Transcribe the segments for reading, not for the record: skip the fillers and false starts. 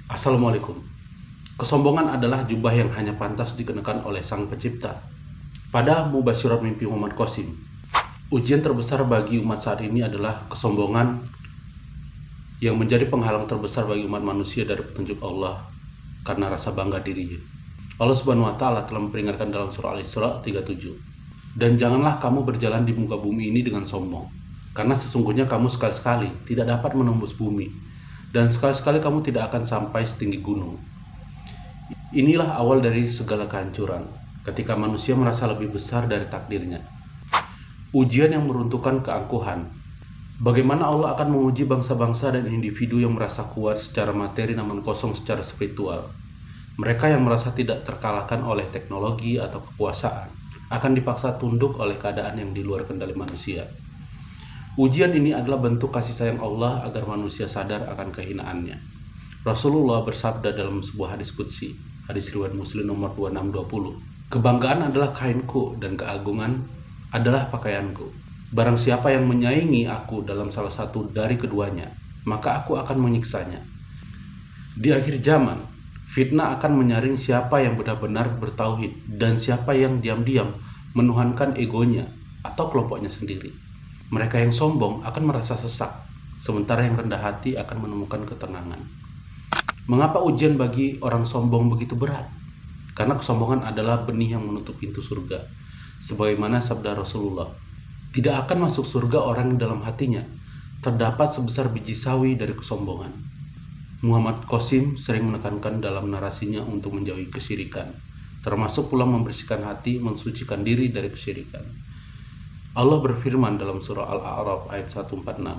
Assalamualaikum. Kesombongan adalah jubah yang hanya pantas dikenakan oleh Sang Pencipta. Pada Mubasyirat Mimpi Muhammad Qasim, ujian terbesar bagi umat saat ini adalah kesombongan yang menjadi penghalang terbesar bagi umat manusia dari petunjuk Allah karena rasa bangga dirinya. Allah Subhanahu wa Ta'ala telah memperingatkan dalam surah Al-Isra 37. Dan janganlah kamu berjalan di muka bumi ini dengan sombong, karena sesungguhnya kamu sekali-sekali tidak dapat menembus bumi, dan sekali-sekali kamu tidak akan sampai setinggi gunung. Inilah awal dari segala kehancuran, ketika manusia merasa lebih besar dari takdirnya. Ujian yang meruntuhkan keangkuhan. Bagaimana Allah akan menguji bangsa-bangsa dan individu yang merasa kuat secara materi namun kosong secara spiritual. Mereka yang merasa tidak terkalahkan oleh teknologi atau kekuasaan akan dipaksa tunduk oleh keadaan yang di luar kendali manusia. Ujian ini adalah bentuk kasih sayang Allah agar manusia sadar akan kehinaannya. Rasulullah bersabda dalam sebuah hadis qudsi, hadis riwayat Muslim nomor 2620, kebanggaan adalah kainku dan keagungan adalah pakaianku. Barang siapa yang menyaingi aku dalam salah satu dari keduanya, maka aku akan menyiksanya. Di akhir zaman, fitnah akan menyaring siapa yang benar-benar bertauhid dan siapa yang diam-diam menuhankan egonya atau kelompoknya sendiri. Mereka yang sombong akan merasa sesak, sementara yang rendah hati akan menemukan ketenangan. Mengapa ujian bagi orang sombong begitu berat? Karena kesombongan adalah benih yang menutup pintu surga. Sebagaimana sabda Rasulullah, tidak akan masuk surga orang yang dalam hatinya terdapat sebesar biji sawi dari kesombongan. Muhammad Qasim sering menekankan dalam narasinya untuk menjauhi kesyirikan, termasuk pula membersihkan hati, mensucikan diri dari kesyirikan. Allah berfirman dalam surah Al-A'raf ayat 146,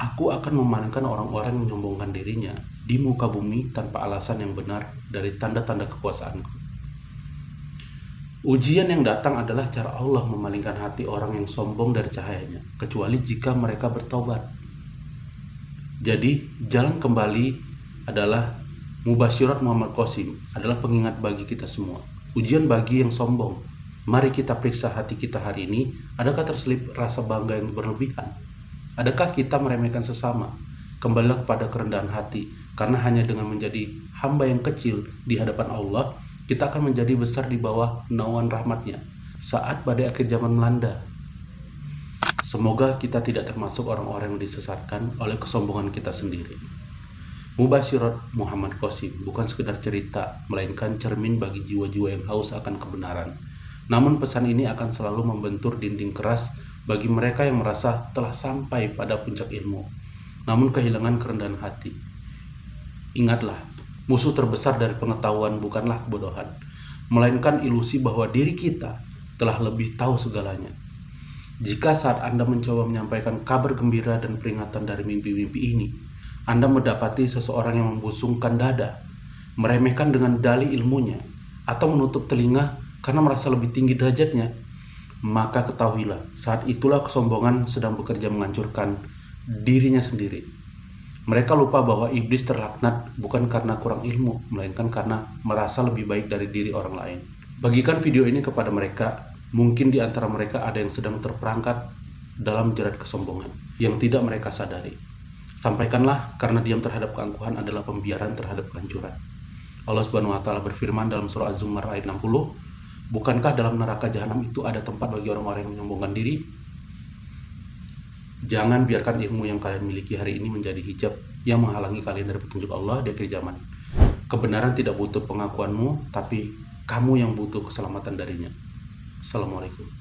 Aku akan memalingkan orang-orang yang menyombongkan dirinya di muka bumi tanpa alasan yang benar dari tanda-tanda kekuasaanku. Ujian yang datang adalah cara Allah memalingkan hati orang yang sombong dari cahayanya, kecuali jika mereka bertobat. Jadi, jalan kembali adalah Mubasyirat Muhammad Qasim adalah pengingat bagi kita semua. Ujian bagi yang sombong. Mari kita periksa hati kita hari ini, adakah terselip rasa bangga yang berlebihan? Adakah kita meremehkan sesama? Kembalilah kepada kerendahan hati, karena hanya dengan menjadi hamba yang kecil di hadapan Allah, kita akan menjadi besar di bawah naungan rahmatnya saat badai akhir zaman melanda. Semoga kita tidak termasuk orang-orang yang disesatkan oleh kesombongan kita sendiri. Mubasyirat Muhammad Qasim bukan sekedar cerita, melainkan cermin bagi jiwa-jiwa yang haus akan kebenaran. Namun pesan ini akan selalu membentur dinding keras bagi mereka yang merasa telah sampai pada puncak ilmu, namun kehilangan kerendahan hati. Ingatlah, musuh terbesar dari pengetahuan bukanlah kebodohan, melainkan ilusi bahwa diri kita telah lebih tahu segalanya. Jika saat Anda mencoba menyampaikan kabar gembira dan peringatan dari mimpi-mimpi ini, Anda mendapati seseorang yang membusungkan dada, meremehkan dengan dalih ilmunya, atau menutup telinga karena merasa lebih tinggi derajatnya, maka ketahuilah, saat itulah kesombongan sedang bekerja menghancurkan dirinya sendiri. Mereka lupa bahwa iblis terlaknat bukan karena kurang ilmu, melainkan karena merasa lebih baik dari diri orang lain. Bagikan video ini kepada mereka, mungkin di antara mereka ada yang sedang terperangkap dalam jerat kesombongan yang tidak mereka sadari. Sampaikanlah, karena diam terhadap keangkuhan adalah pembiaran terhadap kehancuran. Allah Subhanahu wa Ta'ala berfirman dalam surah Az-Zumar ayat 60, bukankah dalam neraka jahanam itu ada tempat bagi orang-orang yang menyombongkan diri? Jangan biarkan ilmu yang kalian miliki hari ini menjadi hijab yang menghalangi kalian dari petunjuk Allah di akhir zaman. Kebenaran tidak butuh pengakuanmu, tapi kamu yang butuh keselamatan darinya. Assalamualaikum.